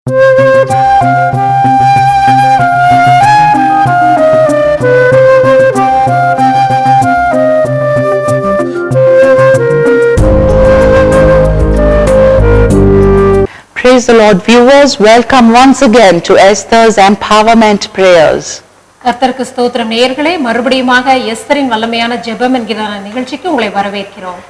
Praise the Lord, viewers. Welcome once again to Esther's Empowerment Prayers. கர்த்தருக்கு ஸ்தோத்திரம். நேயர்களே, மறுபடியுமாக எஸ்தரின் வல்லமையான ஜெபம் என்கிற நிகழ்ச்சிக்கு உங்களை வரவேற்கிறோம்.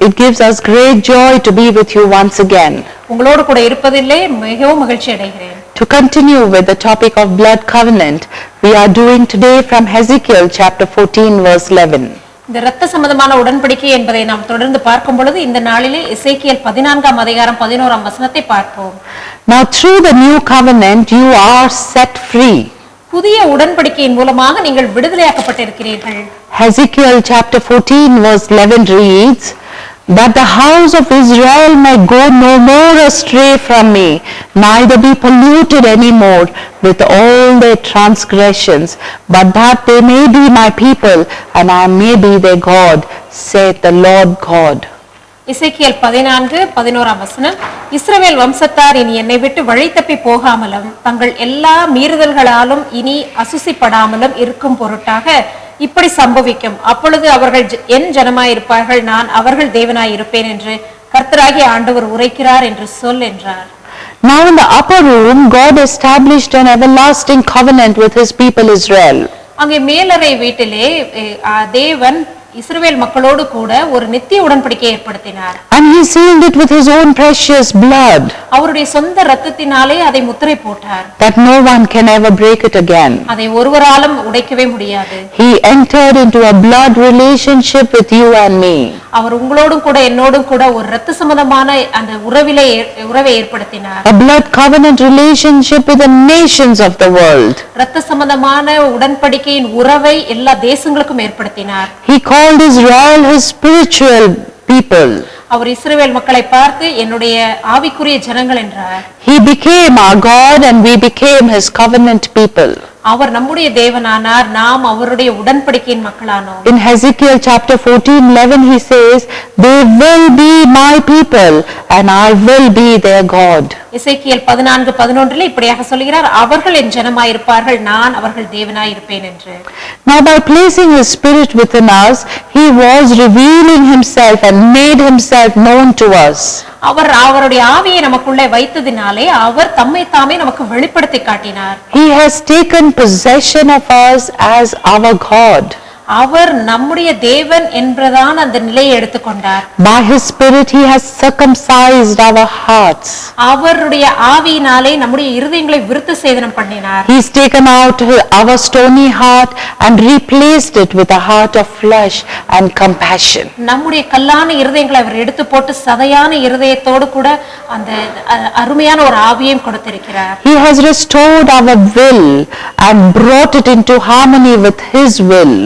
It gives us great joy to be with you once again. உங்களோடு கூட இருப்பதிலே மிகவும் மகிழ்ச்சி அடைகிறேன். To continue with the topic of blood covenant, we are doing today from Hezekiel chapter 14 verse 11. இந்த இரத்த சம்பந்தமான உடன்படிக்கை என்பதை நாம் தொடர்ந்து பார்க்கும் பொழுது இந்த நாளிலே எசேக்கியேல் 14ஆம் அதிகாரம் 11ஆம் வசனத்தை பார்ப்போம். Now through the new covenant you are set free. புதிய உடன்படிக்கையின் மூலமாக நீங்கள் விடுதலையாக்கப்பட்டிருக்கிறீர்கள். Hezekiel chapter 14 verse 11 reads, that the house of Israel may go no more astray from me, neither be polluted any more with all their transgressions, but that they may be my people, and I may be their God, saith the Lord God. எசேக்கியேல் 14:11ஆம் வசனம், இஸ்ரவேல் வம்சத்தார் இனி என்னை விட்டு வழி தப்பி போகாமலும் தங்கள் எல்லா மீறுதல்களாலும் இனி அசுசிப்படாமலும் இருக்கும் பொருட்டாக இப்படி சம்பவிக்கும். அப்பொழுது அவர்கள் என் ஜனமாயிருப்பார்கள், நான் அவர்கள் தேவனாயிருப்பேன் என்று கர்த்தராகிய ஆண்டவர் உரைக்கிறார் என்று சொல் என்றார். Now in the upper room God established an everlasting covenant with his people Israel. அங்கே மேலறை வீட்டிலே தேவன் இஸ்ரவேல் மக்களோடு கூட ஒரு நித்திய உடன்படிக்கையை ஏற்படுத்தினார். And he sealed it with his own precious blood. அவருடைய சொந்த இரத்தத்தினாலே அதை முத்திரை போட்டார். That no one can ever break it again. அதை ஒருவராலும் உடைக்கவே முடியாது. He entered into a blood relationship with you and me. அவர் உங்களோடும் கூட என்னோடும் கூட ஒரு இரத்த சம்பந்தமான அந்த உறவை ஏற்படுத்தினார். A blood covenant relationship with the nations of the world. இரத்த சம்பந்தமான உடன்படிக்கையின் உறவை எல்லா தேசங்களுக்கும் ஏற்படுத்தினார். He called Israel his spiritual people. அவர் இஸ்ரவேல் மக்களை பார்த்து என்னுடைய ஆவிக்குரிய ஜனங்கள் என்றார். He became our God and we became his covenant people. அவர் நம்முடைய தேவனானார், நாம் அவருடைய உடன்படிக்கையின் மக்களானோம். In Hezekiel chapter 14:11 he says, they will be my people and I will be their God. எசேக்கியேல் 14:11 இப்படியாக சொல்கிறார், அவர்கள் என் ஜனமாயிருப்பார்கள், நான் அவர்கள் தேவனாயிருப்பேன் என்று. Now by placing his spirit within us, he was revealing himself and made himself known to us. அவர் அவருடைய ஆவியை நமக்குள்ளே வைத்ததினாலே அவர் தம்மை தாமே நமக்கு வெளிப்படுத்தி காட்டினார். He has taken possession of us as our God. அவர் நம்முடைய தேவன் என்பதான அந்த நிலையை எடுத்துக்கொண்டார். By his spirit he has circumcised our hearts. அவருடைய ஆவியினாலே நம்முடைய இருதயங்களை விருத்த சேதனம் பண்ணினார். He's taken out our stony heart and replaced it with a heart of flesh and compassion. நம்முடைய கல்லான இருதயங்களை அவர் எடுத்து போட்டு சதையான இருதயத்தோடு கூட அந்த அருமையான ஒரு ஆவியையும் கொடுத்திருக்கிறார். He has restored our will and brought it into harmony with his will.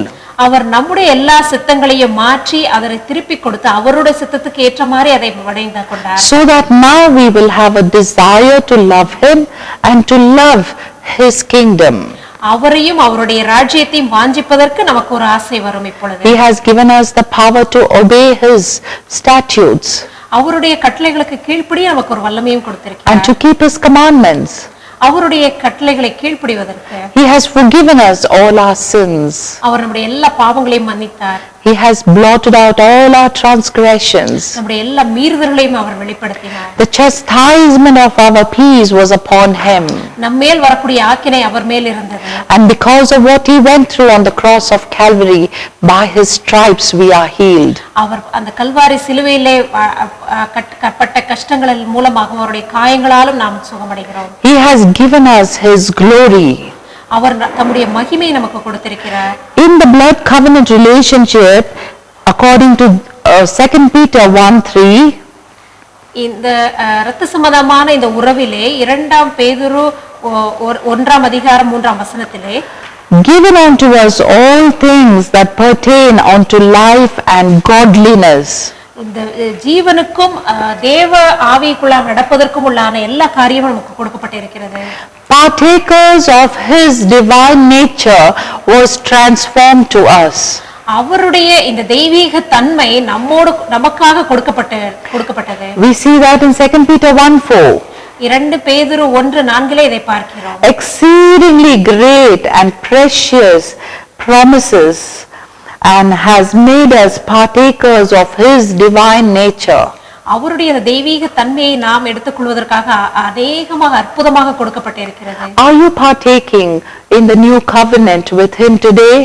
அவர் நம்முடைய எல்லா சித்தங்களையும் மாற்றி அதை திருப்பி கொடுத்து அவருடைய சித்தத்துக்கு ஏற்ற மாதிரி அதை வளைந்து கொண்டார். So that now we will have a desire to love him and to love his kingdom. அவரையும் அவருடைய ராஜ்யத்தையும் வாஞ்சிப்பதற்கு நமக்கு ஒரு ஆசை வரும் இப்பொழுது. He has given us the power to obey his statutes. அவருடைய கட்டளைகளுக்கு கீழ்ப்படிய நமக்கு ஒரு வல்லமையும் கொடுத்திருக்கிறார். And to keep his commandments. அவருடைய கட்டளைகளை கீழ்ப்படிவதற்கு. He has forgiven us all our sins. அவர் நம்முடைய எல்லா பாவங்களையும் மன்னித்தார். He has blotted out all our transgressions. நம்முடைய எல்லா மீறுதல்களையும் அவர் வெளிப்படுத்தினார். The chastisement of our peace was upon him. நம்மேல் வரக்கூடிய ஆக்கினை அவர் மேல் இருந்தது. And because of what he went through on the cross of Calvary, by his stripes we are healed. அவர் அந்த கல்வாரி சிலுவையிலே கட்டப்பட்ட கஷ்டங்களின் மூலமாக அவருடைய காயங்களாலும் நாம் சுகமடைகிறோம். He has given us his glory. அவர் தம்முடைய மகிமையை நமக்கு கொடுத்திருக்கிறார். In the blood covenant relationship, according to 2 Peter 1:3, இந்த இரத்த சம்பந்தமான இந்த உறவிலே 2 பேதுரு 1ஆம் அதிகாரம் 3ஆம் வசனத்திலே, given unto us all things that pertain unto life and godliness. இந்த ஜீவனுக்கும் தேவ ஆவிக்குள்ளாக நடப்பதற்கும் உள்ளான எல்லா காரியமும் நமக்கு கொடுக்கப்பட்டிருக்கிறது. Partakers of his divine nature was transformed to us. அவருடைய இந்த தெய்வீக தன்மை நமக்காக கொடுக்கப்பட்டது. We see that in 2 Peter 1:4. 2 பேதுரு 1:4 இதை பார்க்கிறோம். Exceedingly great and precious promises, and has made us partakers of his divine nature. அவருடைய தெய்வீக தன்மையை நாம் எடுத்துக்கொள்வதற்காக அநேகமாக அற்புதமாக கொடுக்கப்பட்டிருக்கிறது. Are you partaking in the new covenant with him today?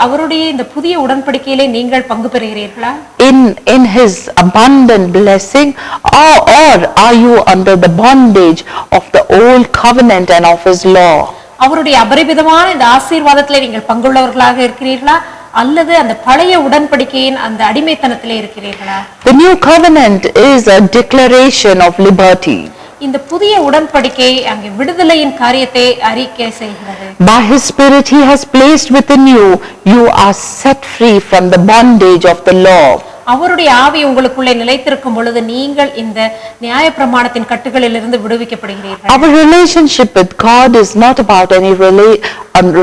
அவருடைய இந்த புதிய உடன்படிக்கையிலே நீங்கள் பங்கு பெறுகிறீர்களா? In his abundant blessing, or are you under the bondage of the old covenant and of his law? அவருடைய அபரிமிதமான இந்த ஆசீர்வாதத்திலே நீங்கள் பங்குள்ளவர்களாக இருக்கிறீர்களா அல்லது அந்த பழைய உடன்படிக்கையின் அந்த அடிமைத்தனத்திலே இருக்கிறீர்களா? The new covenant is a declaration of liberty. இந்த புதிய உடன்படிக்கை அங்கே விடுதலையின் காரியத்தை அறிக்கை செய்கிறது. By his spirit he has placed within you, you are set free from the bondage of the law. அவருடைய ஆவி உங்களுக்குள்ளே நிலைத்திருக்கும் பொழுது நீங்கள் இந்த நியாயப்பிரமாணத்தின் கட்டுகளிலிருந்து விடுவிக்கப்படுகிறீர்கள். Our relationship with God is not about any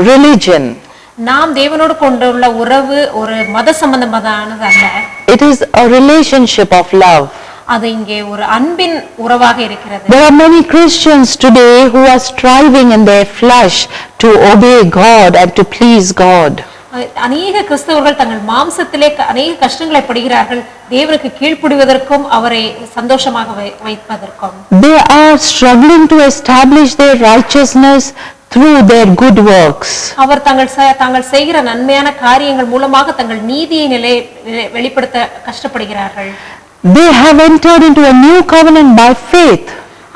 religion. நாம் தேவனோடு கொண்டுள்ள உறவு ஒரு மத சம்பந்தமானது அல்ல. It is a relationship of love. அது இங்கே ஒரு அன்பின் உறவாக இருக்கிறது. There are many Christians today who are striving in their flesh to obey God and to please God. அநேக கிறிஸ்தவர்கள் தங்கள் மாம்சத்திலே அநேக கஷ்டங்களை படுகிறார்கள் தேவனுக்கு கீழ்ப்படிவதற்கும் அவரை சந்தோஷமாக வைப்பதற்கும். They are struggling to establish their righteousness through their good works. அவர் தாங்கள் செய்கிற நன்மையான காரியங்கள் மூலமாக தங்கள் நீதியை வெளிப்படுத்த கஷ்டப்படுகிறார்கள். They have entered into a new covenant by faith.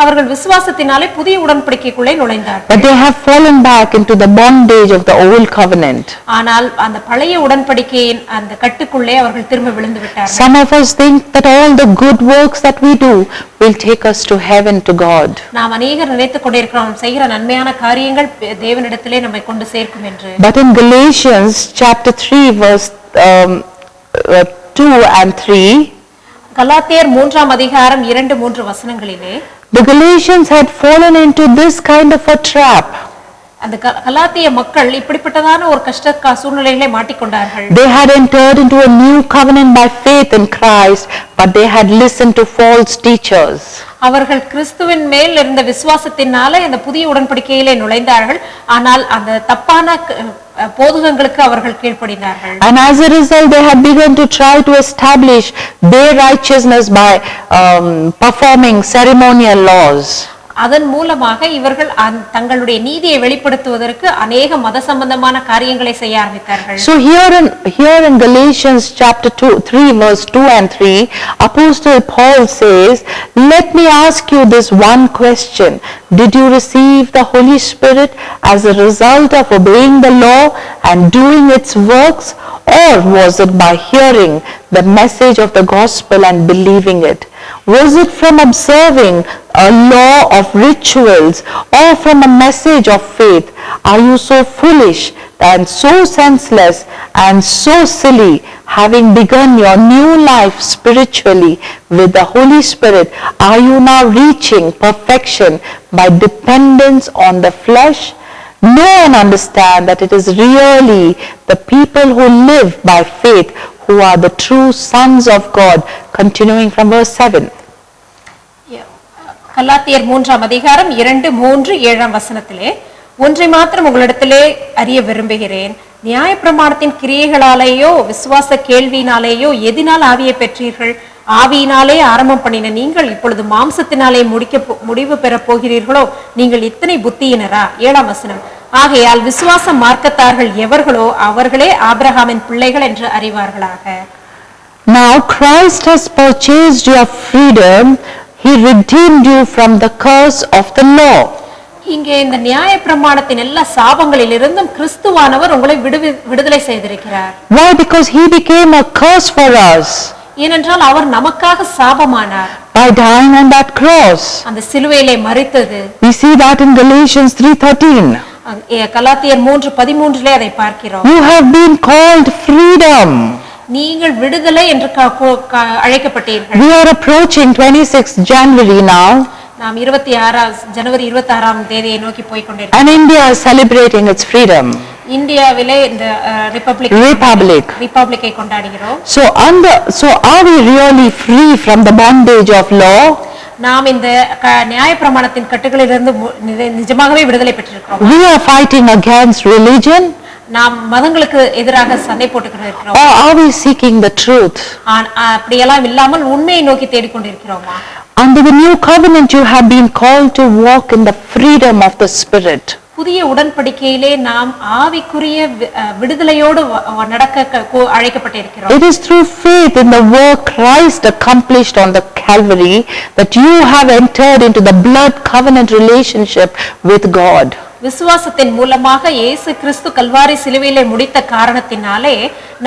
அவர்கள் விசுவாசத்தினாலே புதிய உடன்படிக்கைக்குள்ளே நுழைந்தார்கள். But they have fallen back into the bondage of the old covenant. ஆனால் அந்த பழைய உடன்படிக்கையின் அந்த கட்டுக்குள்ளே அவர்கள் திரும்ப விழுந்து விட்டார்கள். Some of us think that all the good works that we do will take us to heaven to God. நாம் அநேகர் நினைத்துக் கொண்டிருக்கிறோம் செய்கிற நன்மையான காரியங்கள் தேவனிடத்திலே நம்மை கொண்டு சேர்க்கும் என்று. But in Galatians chapter 3 verse 2 and 3, கலாத்தியர் 3ஆம் அதிகாரம் 2-3 வசனங்களிலே the Galatians had fallen into this kind of a trap. அந்த கலாத்திய மக்கள் இப்படிப்பட்டதான ஒரு கஷ்ட சூழ்நிலையிலே மாட்டிக்கொண்டார்கள். They had entered into a new covenant by faith in Christ, but they had listened to false teachers. அவர்கள் கிறிஸ்துவின் மேல் இருந்த விசுவாசத்தினாலே அந்த புதிய உடன்படிக்கையிலே நுழைந்தார்கள். ஆனால் அந்த தப்பான போதகங்களுக்கு அவர்கள் கீழ்ப்படிந்தார்கள். And as a result they had begun to try to establish their righteousness by performing ceremonial laws. அதன் மூலமாக இவர்கள் தங்களுடைய நீதியை வெளிப்படுத்துவதற்கு அநேக மத சம்பந்தமான காரியங்களை செய்ய ஆரம்பித்தார்கள். So here in Galatians chapter 3 verse 2 and 3, Apostle Paul says, let me ask you this one question: did you receive the Holy Spirit as a result of obeying the law and doing its works, or was it by hearing the message of the gospel and believing it? Was it from observing a law of rituals or from a message of faith? Are you so foolish and so senseless and so silly, having begun your new life spiritually with the Holy Spirit? Are you now reaching perfection by dependence on the flesh? Know and understand that it is really the people who live by faith who are the true sons of God. Continuing from verse 7. கலாத்தியர் 3ஆம் அதிகாரம் 2-3-7 வசனத்திலே, ஒன்றை மாத்திரம் உங்களிடத்திலே அறிய விரும்புகிறேன். நியாயப்பிரமாணத்தின் கிரியைகளாலேயோ விசுவாச கேள்வியினாலேயோ எதினால் ஆவியை பெற்றீர்கள்? ஆவியினாலே ஆரம்பம் பண்ணின நீங்கள் இப்பொழுது மாம்சத்தினாலே முடிவு பெற போகிறீர்களோ? நீங்கள் இத்தனை புத்தியினரா? 7ஆம் வசனம். ஆகையால் விசுவாச மார்க்கத்தார்கள் எவர்களோ அவர்களே ஆபிரகாமின் பிள்ளைகள் என்று அறிவார்களாக. Now Christ has purchased your freedom. He redeemed you from the curse of the law. இங்கே இந்த நியாயப்பிரமாணத்தின் எல்லா சாபங்களிலிருந்தும் கிறிஸ்துவானவர் உங்களை விடுதலை செய்திருக்கிறார். Why? Because he became a curse for us. ஏனென்றால் அவர் நமக்காக சாபமானார். By dying on that cross. அந்த சிலுவையிலே மரித்தது. We see that in Galatians 3:13. கலாத்தியர் 3:13 அதை பார்க்கிறோம். You have been called freedom. நீங்கள் விடுதலை என்று அழைக்கப்பட்டீர்கள். We are approaching 26th January now. நாம் ஜனவரி 26ஆம் தேதியை நோக்கி போய் கொண்டிருக்கிறோம். And India is celebrating its freedom. இந்தியாவிலே இந்த ரிபப்ளிக்கை கொண்டாடுகிறோம். So are we really free from the bondage of law? நாம் இந்த நியாயப்பிரமாணத்தின் கட்டுகளிலிருந்து நிஜமாகவே விடுதலை பெற்றிருக்கிறோம். We are fighting against religion. நாம் மதங்களுக்கு எதிராக சண்டை போட்டுக்கிட்டு இருக்கிறோம். Or are we seeking the truth? அப்படியெல்லாம் இல்லாமல் உண்மையை நோக்கி தேடிக்கொண்டிருக்கிறோமா? Under the new covenant you have been called to walk in the freedom of the Spirit. புதிய உடன்படிக்கையிலே நாம் ஆவிக்குரிய விடுதலையோடு நடக்க அழைக்கப்பட்டிருக்கிறோம். It is through faith in the work Christ accomplished on the Calvary that you have entered into the blood covenant relationship with God. விசுவாசத்தின் மூலமாக இயேசு கிறிஸ்து கல்வாரி சிலுவையிலே முடித்த காரணத்தினாலே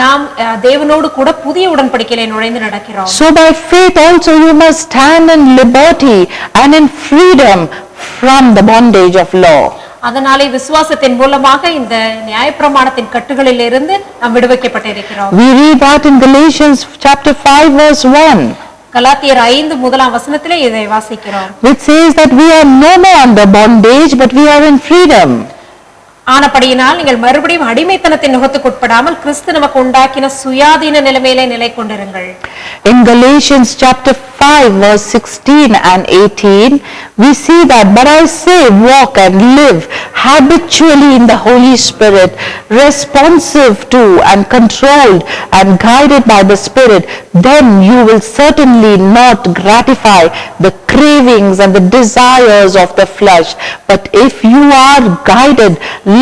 நாம் தேவனோடு கூட புதிய உடன்படிக்கையிலே நுழைந்து நடக்கிறோம். So by faith also you must stand in liberty and in freedom from the bondage of law. அதனாலே விசுவாசத்தின் மூலமாக இந்த நியாயப்பிரமாணத்தின் கட்டுகளிலிருந்து நாம் விடுவிக்கப்பட்டிருக்கிறோம். We read that in Galatians chapter 5 verse 1. கலாத்தியர் 5 முதலாம் வசனத்திலே இதை வாசிக்கிறோம். Which says that we are no more under bondage but we are in freedom. ஆனபடியினால் நீங்கள் மறுபடியும் அடிமைத்தனத்தின் நுகத்துக்கு உட்படாமல் கிறிஸ்து நமக்கு உண்டாக்கின சுயாதீன நிலைமையிலே நிலை கொண்டிருங்கள். In Galatians chapter 5 verse 16 and 18 we see that, but I say walk and live habitually in the Holy Spirit, responsive to and controlled and guided by the Spirit, then you will certainly not gratify the cravings and the desires of the flesh. But if you are guided,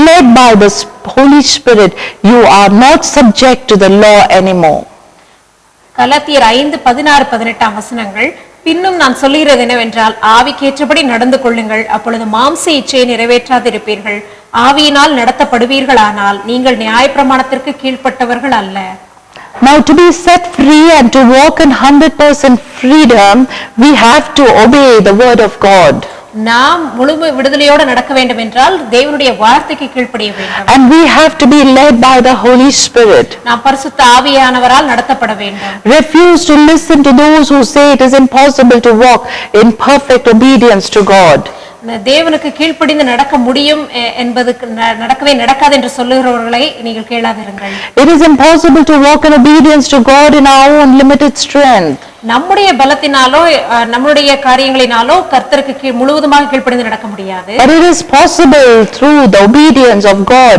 led by the Holy Spirit, you are not subject to the law anymore. கலாத்தியர் 5:16-18 வசனங்கள். பின்னும் நான் சொல்லுகிறது என்னவென்றால் ஆவிக்கேற்றபடி நடந்து கொள்ளுங்கள், அப்பொழுது மாம்ச இச்சையை நிறைவேற்றாதிருப்பீர்கள். ஆவியினால் நடத்தப்படுவீர்களானால் நீங்கள் நியாயப்பிரமாணத்திற்கு கீழ்ப்பட்டவர்கள் அல்ல. Now to be set free and to walk in 100% freedom, we have to obey the word of God. நாம் முழு விடுதலையோடு நடக்க வேண்டும் என்றால் தேவனுடைய வார்த்தைக்கு கீழ்ப்படிய வேண்டும். And we have to be led by the Holy Spirit. நாம் பரிசுத்த ஆவியானவரால் நடத்தப்பட வேண்டும். Refuse to listen to those who say it is impossible to walk in perfect obedience to God. தேவனுக்கு கீழ்ப்படிந்து நடக்க முடியும் என்பதுக்கு நடக்கவே நடக்காது என்று சொல்லுகிறவர்களை நீங்கள் கேளாதிருங்கள். It is impossible to walk in obedience to God in our own limited strength. நம்முடைய பலத்தினாலோ நம்முடைய காரியங்களினாலோ கர்த்தருக்கு முழுவதுமாக கீழ்ப்படிந்து நடக்க முடியாது. But it is possible through the obedience of God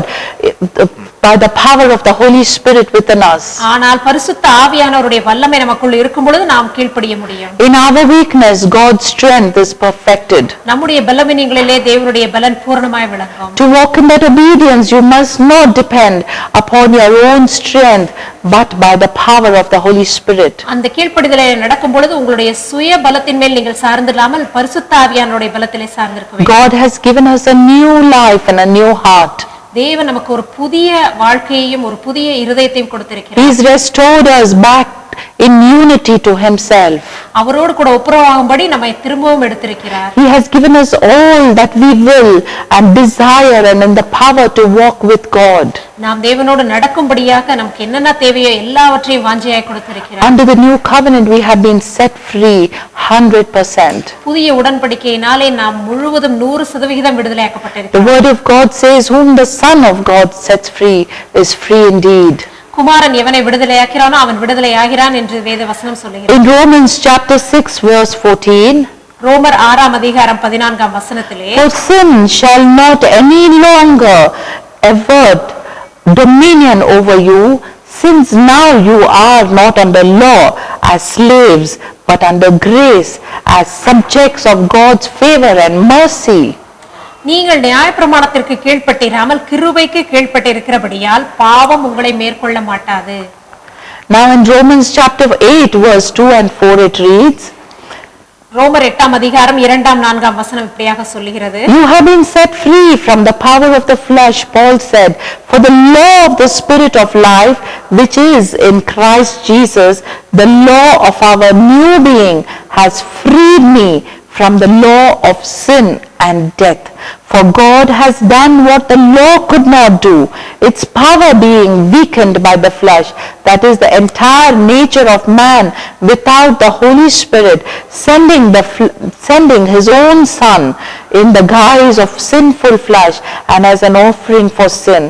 by the power of the Holy Spirit within us. ஆனால் பரிசுத்த ஆவியானவருடைய வல்லமை நமக்குள் இருக்கும் பொழுது நாம் கீழ்ப்படிய முடியும். In our weakness God's strength is perfected. நம்முடைய பலவீனங்களிலே தேவனுடைய பலன் பூரணமாய் விளங்கும். To walk in that obedience you must not depend upon your own strength but by the power of the Holy Spirit. அந்த கீழ்ப்படிதலை நடக்கும் பொழுது உங்களுடைய சுய பலத்தின் மேல் நீங்கள் சார்ந்திராமல் பரிசுத்த ஆவியானவருடைய பலத்திலே சார்ந்திருக்க வேண்டும். God has given us a new life and a new heart. தேவன் நமக்கு ஒரு புதிய வாழ்க்கையையும் ஒரு புதிய இருதயத்தையும் கொடுத்திருக்கிறார். He has restored us back in unity to himself. அவரோடு கூட ஒப்புரவாகும்படி நம்மை திரும்பவும் எடுத்திருக்கிறார். He has given us all that we will and desire and in the power to walk with God. நாம் தேவனோடு நடக்கும்படியாக நமக்கு என்னென்ன தேவையோ எல்லாவற்றையும் வாஞ்சையாய் கொடுத்திருக்கிறார். Under the new covenant we have been set free 100%. புதிய உடன்படிக்கையினாலே நாம் முழுவதும் 100% விடுதலையாக்கப்பட்டிருக்கிறோம். The word of God says, whom the Son of God sets free is free indeed. குமாரன் எவனை விடுதலையாக்கிறானோ அவன் விடுதலையாகிறான் என்று வேத வசனம் சொல்லுகிறது. In Romans chapter 6 verse 14, ரோமர் 6:14 வசனத்திலே, for sin shall not any longer avert dominion over you, since now you are not under law as slaves but under grace as subjects of God's favor and mercy. நீங்கள் நியாயப்பிரமாணத்திற்கு கீழ்ப்பட்டிராமல் கிருபைக்கு கீழ்ப்பட்டிருக்கிறபடியால் பாவம் உங்களை மேற்கொள்ள மாட்டாது. Now in Romans chapter 8 verse 2 and 4 it reads, ரோமர் 8:2-4 வசனம் இப்படியாக சொல்லுகிறது, you have been set free from the power of the flesh, Paul said, for the law of the Spirit of life which is in Christ Jesus, the law of our new being has freed me from the law of sin and death. For God has done what the law could not do, its power being weakened by the flesh, that is the entire nature of man without the Holy Spirit, sending his own Son in the guise of sinful flesh and as an offering for sin.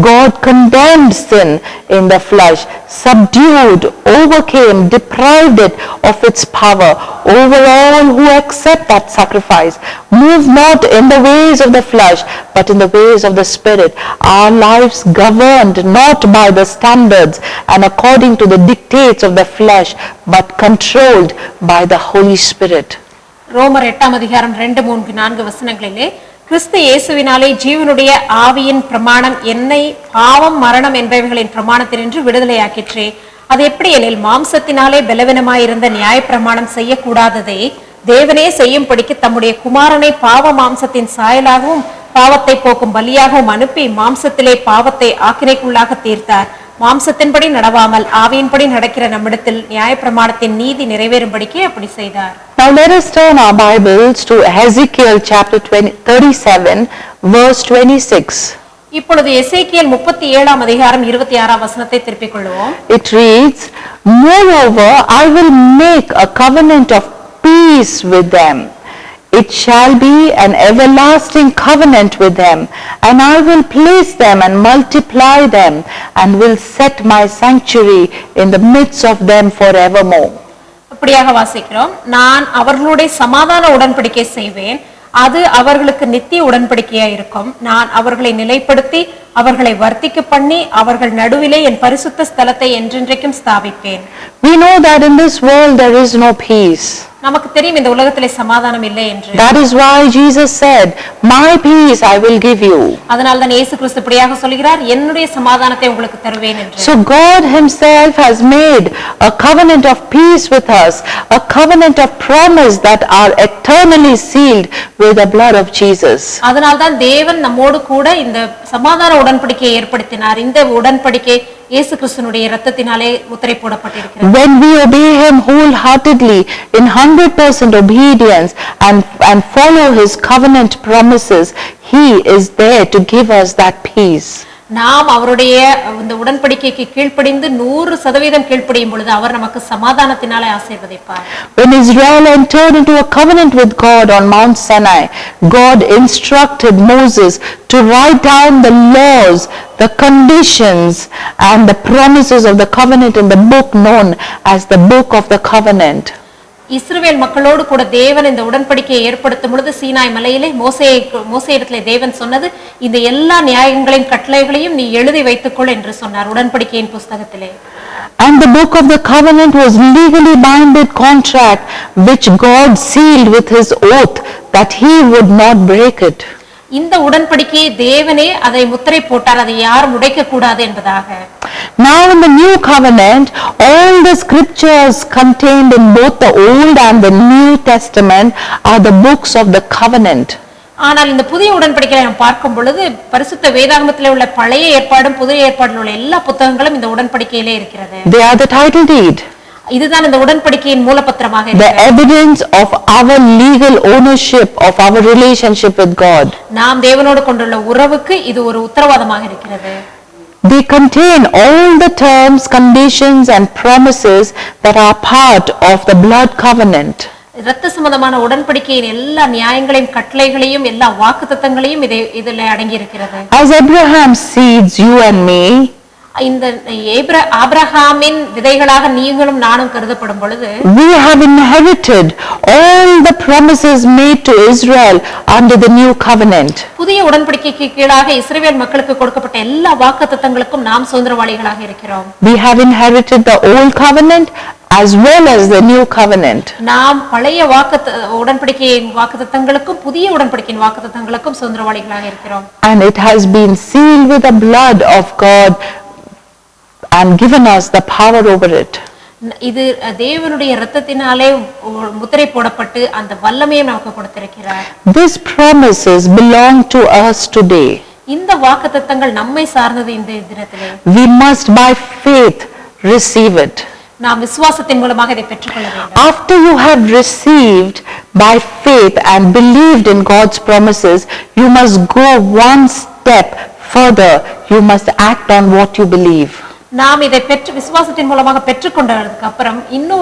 God condemned sin in the flesh, subdued, overcame, deprived it of its power over all who accept that sacrifice. Move not in the ways of the flesh, but in the ways of the Spirit. Our lives governed not by the standards and according to the dictates of the flesh, but controlled by the Holy Spirit. ரோமர் 8 அதிகாரம் 2, 3, 4 வசனங்களிலே கிறிஸ்து இயேசுவினாலே ஜீவனுடைய ஆவியின் பிரமாணம் என்னை பாவம் மரணம் என்பவைகளின் பிரமாணத்தினின்று விடுதலையாக்கிற்றே. அது எப்படி எனில் மாம்சத்தினாலே பலவீனமாயிருந்த நியாயப்பிரமாணம் செய்யக்கூடாததை தேவனே செய்யும்படிக்கு தம்முடைய குமாரனை பாவ மாம்சத்தின் சாயலாகவும் பாவத்தை போக்கும் பலியாகவும் அனுப்பி மாம்சத்திலே பாவத்தை ஆக்கினைக்குள்ளாக தீர்த்தார். மாம்சத்தின்படி நடவாமல் ஆவியின்படி நடக்கிற நம்மிடத்தில் நியாயப்பிரமாணத்தின் நீதி நிறைவேறும்படிக்கு அப்படி செய்தார். Now let us turn our Bibles to Ezekiel chapter 37 verse 26. இப்பொழுது எசேக்கியேல் 37 அதிகாரம் 26 வசனத்தை திருப்பிக் கொள்வோம். It reads, "Moreover, I will make a covenant of peace with them. It shall be an everlasting covenant with them, and I will place them and multiply them, and will set my sanctuary in the midst of them forevermore." அப்படியாக வாசிக்கிறோம். நான் அவர்களுடைய சமாதான உடன்படிக்கை செய்வேன், அது அவர்களுக்கு நித்திய உடன்படிக்கையா இருக்கும். நான் அவர்களை நிலைப்படுத்தி அவர்களை வர்த்திக்க பண்ணி அவர்கள் நடுவிலே என் பரிசுத்த ஸ்தலத்தை என்றென்றைக்கும் ஸ்தாபிப்பேன். We know that in this world there is no peace. நமக்கு தெரியும் இந்த உலகத்திலே சமாதானம் இல்லை என்று. That is why Jesus said, "My peace I will give you." அதனால தான் இயேசு கிறிஸ்து இப்படியாக சொல்கிறார், என்னுடைய சமாதானத்தை உங்களுக்கு தருவேன் என்று. So God himself has made a covenant of peace with us, a covenant of promise that are eternally sealed with the blood of Jesus. அதனால தான் தேவன் நம்மோடு கூட இந்த சமாதான உடன்படிக்கையை ஏற்படுத்தினார். இந்த உடன்படிக்கை இயேசு கிறிஸ்துவினுடைய இரத்தத்தினாலே முத்திரை போடப்பட்டிருக்கிறது. When we obey him wholeheartedly in 100% obedience and follow his covenant promises, he is there to give us that peace. நாம் அவருடைய இந்த உடன்படிக்கைக்கு கீழ்ப்படிந்து 100% கீழ்ப்படியும் பொழுது அவர் நமக்கு சமாதானத்தினாலே ஆசீர்வதிப்பார். When Israel entered into a covenant with God on Mount Sinai, God instructed Moses to write down the laws, the conditions and the promises of the covenant in the book known as the book of the covenant. இஸ்ரவேல் மக்களோடு கூட தேவன் இந்த உடன்படிக்கையை ஏற்படுத்தும் பொழுது சீனாய் மலையிலே மோசேயிடத்திலே தேவன் சொன்னது, இந்த எல்லா நியாயங்களையும் கட்டளைகளையும் நீ எழுதி வைத்துக்கொள் என்று சொன்னார் உடன்படிக்கையின் புத்தகத்திலே. And the book of the covenant was legally binding contract which God sealed with his oath that he would not break it. இந்த உடன்படிக்கையை தேவனே அதை முத்திரை போட்டார், அதை யாரும் உடைக்க கூடாது என்பதாக. Now in the new covenant, all the scriptures contained in both the Old and the New Testament are the books of the covenant. ஆனால் இந்த புதிய உடன்படிக்கையை நாம் பார்க்கும் பொழுது பரிசுத்த வேதாகமத்திலே உள்ள பழைய ஏற்பாடும் புதிய ஏற்பாட்டில் உள்ள எல்லா புத்தகங்களும் இந்த உடன்படிக்கையிலே இருக்கிறது. They are the title deed. இதுதான் இந்த உடன்படிக்கையின் மூலபத்திரமாக The evidence of our legal ownership of our relationship with God. நாம் தேவனோடு கொண்டுள்ள உறவுக்கு இது ஒரு உத்தரவாதமாக இருக்கிறது. They contain all the terms, conditions and promises that are part of the blood covenant. இரத்த சம்பந்தமான உடன்படிக்கையின் எல்லா நியாயங்களையும் கட்டளைகளையும் எல்லா வாக்குத்தத்தங்களையும் இதில் அடங்கி இருக்கிறது. As Abraham seeds you and me, இந்த ஆபிரகாமின் விதைகளாக நீங்களும் நானும் கருதப்படும் பொழுது we have inherited all the promises made to Israel under the new covenant. புதிய உடன்படிக்கைக்கு கீழாக இஸ்ரவேல் மக்களுக்கு கொடுக்கப்பட்ட எல்லா வாக்குத்தத்தங்களுக்கும் நாம் சுதந்திரவாளிகளாக இருக்கிறோம். We have inherited the old covenant as well as the new covenant. நாம் பழைய உடன்படிக்கையின் வாக்குத்தத்தங்களுக்கும் புதிய உடன்படிக்கையின் வாக்குத்தத்தங்களுக்கும் சுதந்திரவாளிகளாக இருக்கிறோம். And it has been sealed with the blood of God and given us the power over it. இது தேவனுடைய இரத்தத்தினாலே முத்திரை போடப்பட்டு அந்த வல்லமையை நமக்கு கொடுத்திருக்கிறார். These promises belong to us today. இந்த வாக்குத்தத்தங்கள் நம்மை சார்ந்தது. இந்த தினத்திலே we must by faith receive it. நாம் விசுவாசத்தின் மூலமாக இதை பெற்றுக்கொள்ள வேண்டும். After you have received by faith and believed in God's promises, you must go one step further. You must act on what you believe. நாம் இதை பெற்று விசுவாசத்தின் மூலமாக பெற்றுக்கொண்டதுக்கு அப்புறம் இன்னும்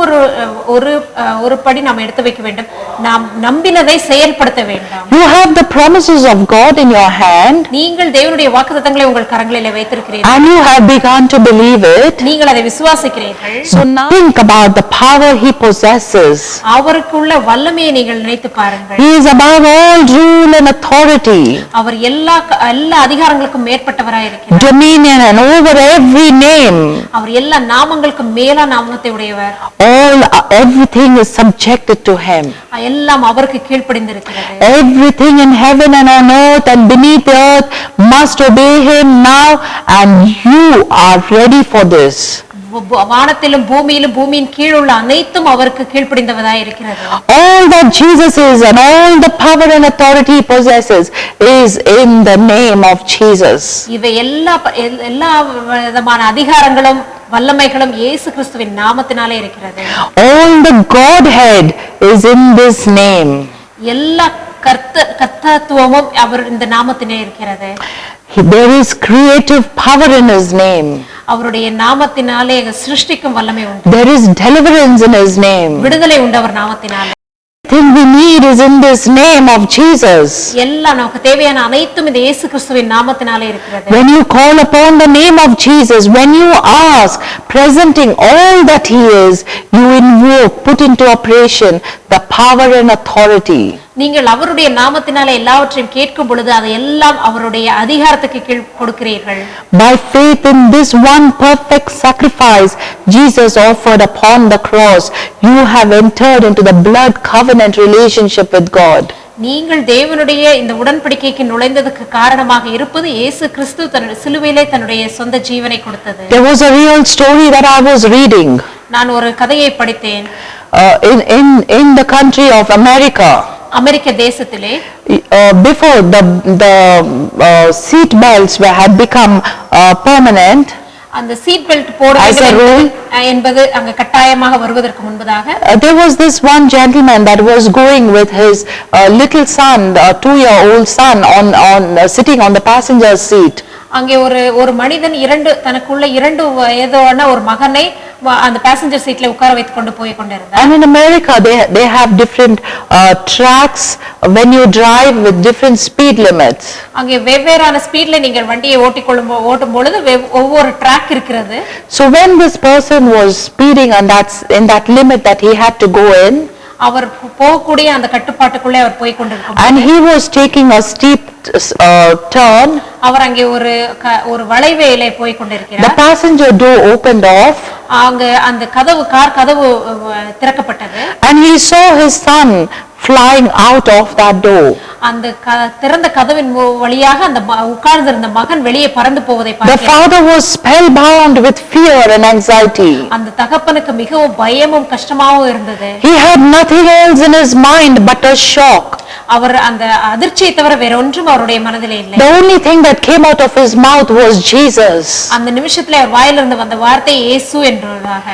ஒரு படி நாம் எடுத்து வைக்க வேண்டும். நாம் நம்பினதை செயல்படுத்த வேண்டும். You have the promises of God in your hand. நீங்கள் தேவனுடைய வாக்குத்தத்தங்களை உங்கள் கரங்களிலே வைத்திருக்கிறீர்கள். And you have begun to believe it. நீங்கள் அதை விசுவாசிக்கிறீர்கள். So now think about the power he possesses. அவருக்குள்ள வல்லமையை நீங்கள் நினைத்து பாருங்கள். He is above all rule and authority. அவர் எல்லா அதிகாரங்களுக்கும் மேற்பட்டவராய் இருக்கிறார். Dominion and over every name. அவர் எல்லா நாமங்களுக்கும் மேலான நாமத்தை உடையவர். Everything is subjected to him. எல்லாம் அவருக்கு கீழ்ப்படிந்திருக்கிறது. Everything in heaven and on earth and beneath the earth must obey him now, and you are ready for this. வானத்திலும் பூமியிலும் பூமியின் கீழ் உள்ள அனைத்தும் அவருக்கு கீழ்ப்படிந்தவதாய் இருக்கிறது. All that Jesus is and all the power and authority he possesses is in the name of Jesus. இவை எல்லா விதமான அதிகாரங்களும் வல்லமைகளும் இயேசு கிறிஸ்துவின் நாமத்தினாலே இருக்கிறது. All the Godhead is in this name. எல்லா கர்த்தத்துவமும் அவர் இந்த நாமத்திலே இருக்கிறது. There is creative power in his name. அவருடைய நாமத்தினாலே சிருஷ்டிக்கும் வல்லமை உண்டு. There is deliverance in his name. விடுதலை உண்டு அவர் நாமத்தினாலே. Everything we need is in this name of Jesus. எல்லாம் நமக்கு தேவையான அனைத்தும் இந்த இயேசு கிறிஸ்துவின் நாமத்தினாலே இருக்கிறது. When you call upon the name of Jesus, when you ask, presenting all that he is, you invoke, put into operation the power and authority. நீங்கள் அவருடைய நாமத்தினாலே எல்லாவற்றையும் கேட்கும் பொழுது அதை எல்லாம் அவருடைய அதிகாரத்துக்கு கீழ் கொடுக்கிறீர்கள். By faith in this one perfect sacrifice Jesus offered upon the cross, you have entered into the blood covenant relationship with God. நீங்கள் தேவனுடைய இந்த உடன்படிக்கைக்கு நுழைந்ததற்கு காரணமாக இருப்பது இயேசு கிறிஸ்து தன்னுடைய சிலுவையிலே தன்னுடைய சொந்த ஜீவனை கொடுத்தது. There was a real story that I was reading. நான் ஒரு கதையை படித்தேன். In the country of America. அமெரிக்க தேசத்திலே before the seat belts had become permanent. அந்த சீட் பெல்ட் போட வேண்டும் என்பது அங்க கட்டாயமாக வருவதற்கு முன்பதாக there was this one gentleman that was going with his little son, a 2-year-old son, on sitting on the passenger seat. அங்கே ஒரு மனிதன் தனக்குள்ள 2 வயதான ஒரு மகனை அந்த passenger seatல உட்கார வைத்து கொண்டு போய் கொண்டிருந்தார். And in America they have different tracks when you drive with different speed limits. அங்கே வெவ்வேறான ஸ்பீட்ல நீங்கள் வண்டியை ஓட்டும் பொழுது ஒவ்வொரு ட்ராக் இருக்கிறது. So when this person was speeding in that limit that he had to go in, அவர் போகக்கூடிய அந்த கட்டுப்பாட்டுக்குள்ளே அவர் போய் கொண்டிருந்தார். And he was taking a steep turn. அவர் அங்கே ஒரு வளைவிலே போய் கொண்டிருக்கிறார். The passenger door opened off. அங்க அந்த கார் கதவு திறக்கப்பட்டது. And he saw his son flying out of that door. அந்த திறந்த கதவின் வழியாக அந்த உட்கார்ந்திருந்த மகன் வெளியே பறந்து போவதை பார்த்தார். The father was spellbound with fear and anxiety. அந்த தகப்பனுக்கு மிகவும் பயமும் கஷ்டமாவும் இருந்தது. He had nothing else in his mind but a shock. அவர் அந்த அதிர்ச்சியை தவிர வேற ஒன்றும் அவருடைய மனதிலே இல்லை. The only thing that came out of his mouth was Jesus. அந்த நிமிஷத்திலே அவர் வாயிலிருந்து வந்த வார்த்தை இயேசு என்றதாக.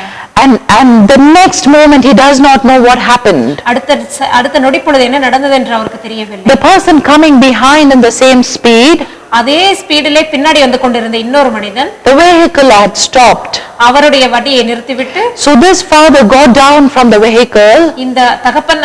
And the next moment he does not know what happened. அடுத்த நொடிப்பொழுது என்ன நடந்தது என்று அவருக்கு தெரியவில்லை. The person coming behind in the same speed, அதே ஸ்பீடிலே பின்னாடி வந்து கொண்டிருந்த இன்னொரு மனிதன், the vehicle had stopped. அவருடைய வண்டியை நிறுத்திவிட்டு, so this father got down from the vehicle, இந்த தகப்பன்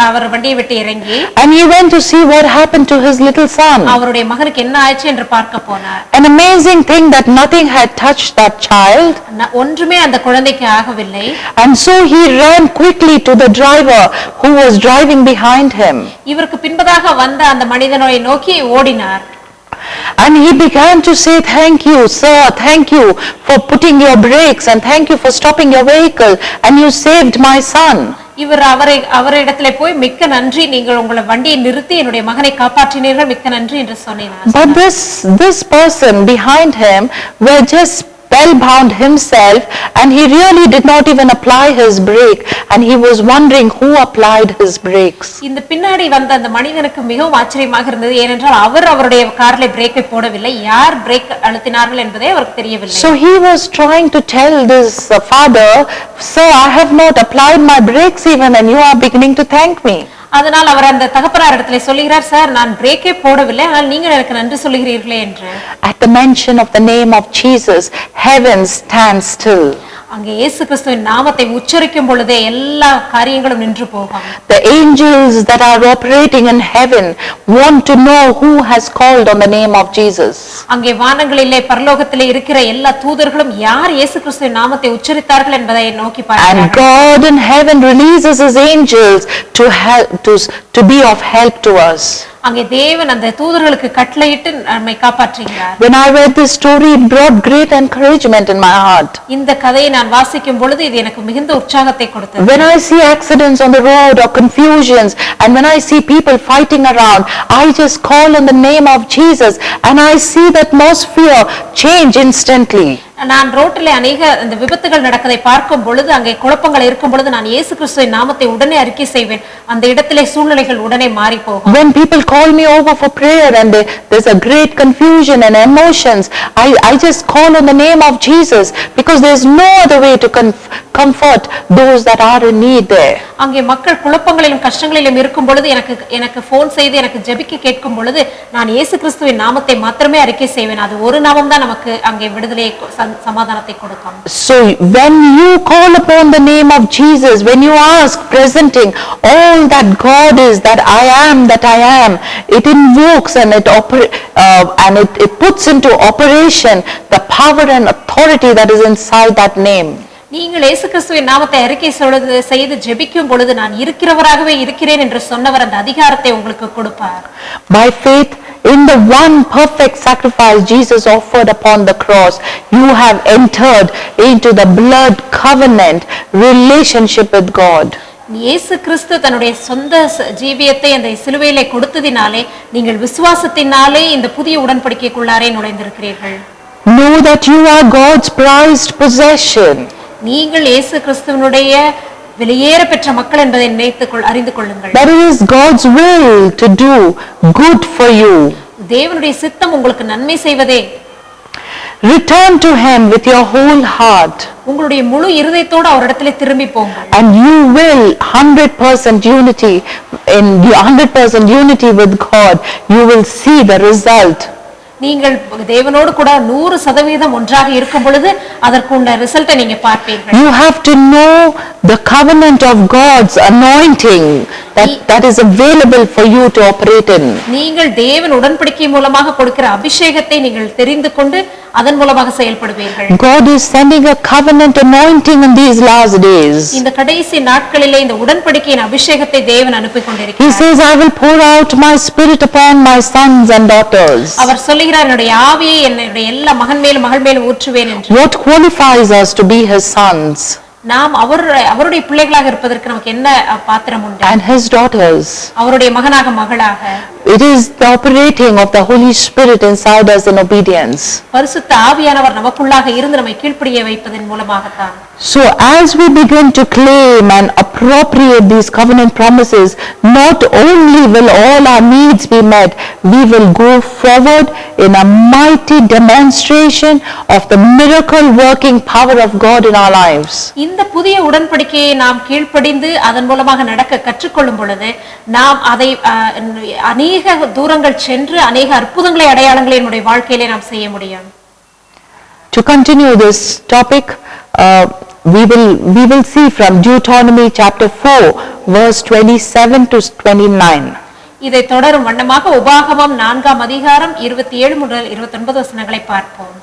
அவர் வண்டியை விட்டு இறங்கி, and he went to see what happened to his little son. அவருடைய மகனுக்கு என்ன ஆச்சு என்று பார்க்க போனார். An amazing thing that nothing had touched that child. ஒன்றுமே அந்த குழந்தைக்கு ஆகவில்லை. And so he ran quickly to the driver who was driving behind him. இவருக்கு பின்பதாக வந்த அந்த மனிதனை நோக்கி ஓடினார். And he began to say, thank you sir, thank you for putting your brakes, and thank you for stopping your vehicle, and you saved my son. இவர் அவரிடத்திலே போய் மிக்க நன்றி, நீங்கள் உங்கள் வண்டியை நிறுத்தி என்னுடைய மகனை காப்பாற்றினீர்கள், மிக்க நன்றி என்று சொன்னார். But this person behind him were just spellbound himself, and he really did not even apply his brake, and he was wondering who applied his brakes. இந்த பின்னாடி வந்த அந்த மனிதனுக்கு மிகவும் ஆச்சரியமாக இருந்தது. ஏனென்றால் அவருடைய கார்ல பிரேக்கை போடவில்லை. யார் பிரேக் அழுத்தினார்கள் என்பதே அவருக்கு தெரியவில்லை. So he was trying to tell this father, "Sir, I have not applied my brakes even, and you are beginning to thank me." அதனால் அவர் அந்த தகப்பனார் இடத்துல சொல்லுகிறார், சார் நான் பிரேக்கே போடவில்லை, ஆனால் நீங்கள் எனக்கு நன்றி சொல்லுகிறீர்களே என்று. At the mention of the name of Jesus, heaven stands still. அங்கே இயேசு கிறிஸ்துவின் நாமத்தை உச்சரிக்கும் பொழுதே எல்லா காரியங்களும் நின்று போகும். The angels that are operating in heaven want to know who has called on the name of Jesus. அங்கே வானங்களிலே பரலோகத்திலே இருக்கிற எல்லா தூதர்களும் யார் இயேசு கிறிஸ்துவின் நாமத்தை உச்சரித்தார்கள் என்பதை நோக்கி பார்க்கிறார்கள். And God in heaven releases his angels to help to be of help to us. அங்கே தேவன் அந்த தூதர்களுக்கு கட்டளையிட்டு நம்மை காப்பாற்றுகிறார். When I read this story, it brought great encouragement in my heart. இந்த கதையை நான் வாசிக்கும் பொழுது இது எனக்கு மிகுந்த உற்சாகத்தை கொடுத்தது. When I see accidents on the road or confusions, and when I see people fighting around, I just call on the name of Jesus, and I see the atmosphere change instantly. நான் ரோட்டில் அநேக இந்த விபத்துகள் நடக்கதை பார்க்கும் பொழுது, அங்கே குழப்பங்கள் இருக்கும் பொழுது நான் இயேசு கிறிஸ்துவின் நாமத்தை உடனே அறிக்கை செய்வேன். அந்த இடத்திலே சூழ்நிலைகள் உடனே மாறி போகும். When people call me over for prayer and there's a great confusion and emotions, I just call on the name of Jesus, because there's no other way to comfort those that are in need there. அங்கே மக்கள் குழப்பங்களிலும் கஷ்டங்களிலும் இருக்கும் பொழுது எனக்கு phone செய்து எனக்கு ஜெபிக்க கேட்கும் பொழுது நான் இயேசு கிறிஸ்துவின் நாமத்தை மாத்திரமே அறிக்கை செய்வேன். அது ஒரு நாமம் தான் நமக்கு அங்கே விடுதலையை சமாதானத்தை கொடுக்கும். So when you call upon the name of Jesus, when you ask, presenting all that God is, that I am, it invokes and it puts into operation the power and authority that is inside that name. நீங்கள் இயேசு கிறிஸ்துவின் நாமத்தை அறிக்கை செய்து ஜெபிக்கும் பொழுது நான் இருக்கிறவராகவே இருக்கிறேன் என்று சொன்னவர் அந்த அதிகாரத்தை உங்களுக்கு கொடுப்பார். By faith in the one perfect sacrifice Jesus offered upon the cross, you have entered into the blood covenant relationship with God. இயேசு கிறிஸ்து தன்னுடைய சொந்த ஜீவியத்தை அந்த சிலுவையிலே கொடுத்ததினாலே நீங்கள் விசுவாசத்தினாலே இந்த புதிய உடன்படிக்கைக்குள்ளாரே நுழைந்திருக்கிறீர்கள். Know that you are God's prized possession. நீங்கள் இயேசு கிறிஸ்துவினுடைய வெளியேற பெற்ற மக்கள் என்பதை அறிந்து கொள்ளுங்கள். That is God's will to do good for you. தேவனுடைய சித்தம் உங்களுக்கு நன்மை செய்வதே. Return to him with your whole heart. உங்களுடைய முழு இருதயத்தோடு அவரிடத்திலே திரும்பி போங்கள். And you will 100% unity in 100% unity with God. You will see the result. நீங்கள் தேவனோடு கூட 100% ஒன்றாக இருக்கும் பொழுது அதற்குள்ள ரிசல்ட்டை நீங்க பார்ப்பீர்கள். You have to know the covenant of God's anointing that is available for you to operate in. நீங்கள் தேவன் உடன்படிக்கை மூலமாக கொடுக்கிற அபிஷேகத்தை நீங்கள் தெரிந்து கொண்டு அதன் மூலமாக செயல்படுவீர்கள். God is sending a covenant anointing in these last days. இந்த கடைசி நாட்களிலே இந்த உடன்படிக்கையின் அபிஷேகத்தை தேவன் அனுப்பி கொண்டிருக்கிறார். He says, I will pour out my spirit upon my sons and daughters. அவர் சொல்லுகிறார், என்னுடைய ஆவியை என்னுடைய எல்லா மகன் மேலும் மகள் மேலும் ஊற்றுவேன் என்று. What qualifies us to be his sons? நாம் அவருடைய பிள்ளைகளாக இருப்பதற்கு நமக்கு என்ன பாத்திரம் உண்டு? And his daughters. அவருடைய மகனாக மகளாக. It is the operating of the Holy Spirit inside us in obedience. பரிசுத்த ஆவியானவர் நமக்குள்ளாக இருந்து நம்மை கீழ்ப்படிய வைப்பதன் மூலமாகத்தான். So as we begin to claim and appropriate these covenant promises, not only will all our needs be met, we will go forward in a mighty demonstration of the miracle working power of God in our lives. இந்த புதிய உடன்படிக்கையை நாம் கீழ்ப்படிந்து அதன் மூலமாக நடக்க கற்றுக்கொள்ளும் பொழுது நாம் அதை அநேக தூரங்கள் சென்று அநேக அற்புதங்களை அடையாளங்களை நம்முடைய வாழ்க்கையிலே நாம் செய்ய முடியும். To continue this topic, we will see from Deuteronomy chapter 4 verse 27 to 29. இதை தொடரும் வண்ணமாக உபாகமம் 4ஆம் அதிகாரம் 27 முதல் 29 வசனங்களை பார்ப்போம்.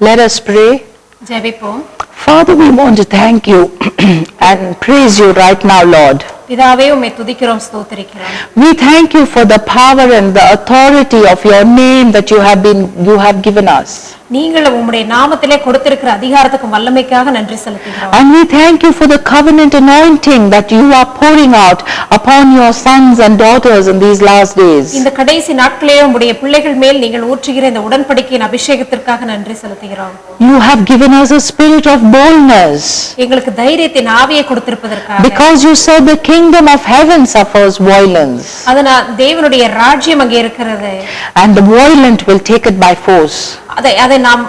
Let us pray. ஜெபிப்போம். Father, we want to thank you and praise you right now, Lord. பிதாவே, உம்மை துதிக்கிறோம், ஸ்தோத்திரிக்கிறோம். We thank you for the power and the authority of your name that you have given us. நீங்கள் உம்முடைய நாமத்திலே கொடுத்திருக்கிற அதிகாரத்துக்கும் வல்லமைக்காக நன்றி செலுத்துகிறோம். And we thank you for the covenant anointing that you are pouring out upon your sons and daughters in these last days. இந்த கடைசி நாட்களிலே உம்முடைய பிள்ளைகள் மேல் நீங்கள் ஊற்றுகிற இந்த உடன்படிக்கையின் அபிஷேகத்திற்காக நன்றி செலுத்துகிறோம். You have given us a spirit of boldness. எங்களுக்கு தைரியத்தின் ஆவியை கொடுத்திருப்பதற்காக. Because you said the kingdom of heaven suffers violence. அதனால் தேவனுடைய ராஜ்யம் அங்கே இருக்கிறது. And the violent will take it by force. அதை நாம்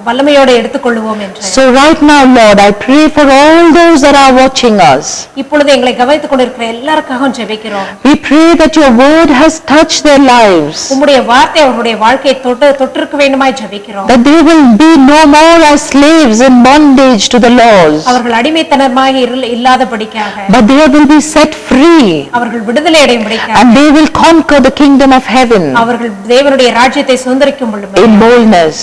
வல்லமையோடு எடுத்துக்கொள்வோம் என்று. So right now, Lord, I pray for all those that are watching us. இப்பொழுது எங்களை கவனித்துக் கொண்டிருக்கிற எல்லாருக்காகவும் ஜெபிக்கிறோம். We pray that your word has touched their lives. உம்முடைய வார்த்தை அவர்களுடைய வாழ்க்கையை தொட்டிருக்க வேண்டுமாய் ஜெபிக்கிறோம். That they will be no more as slaves in bondage to the laws. அவர்கள் அடிமைத்தனமாக இல்லாதபடிக்காக. But they will be set free. அவர்கள் விடுதலை அடையும்படிக்காக. And they will conquer the kingdom of heaven. அவர்கள் தேவனுடைய ராஜ்யத்தை சுதந்தரிக்கும் பொழுது. In boldness.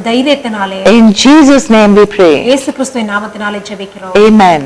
தைரியத்தினாலே. In Jesus' name we pray. இயேசு கிறிஸ்துவின் நாமத்தினாலே ஜெபிக்கிறோம். Amen.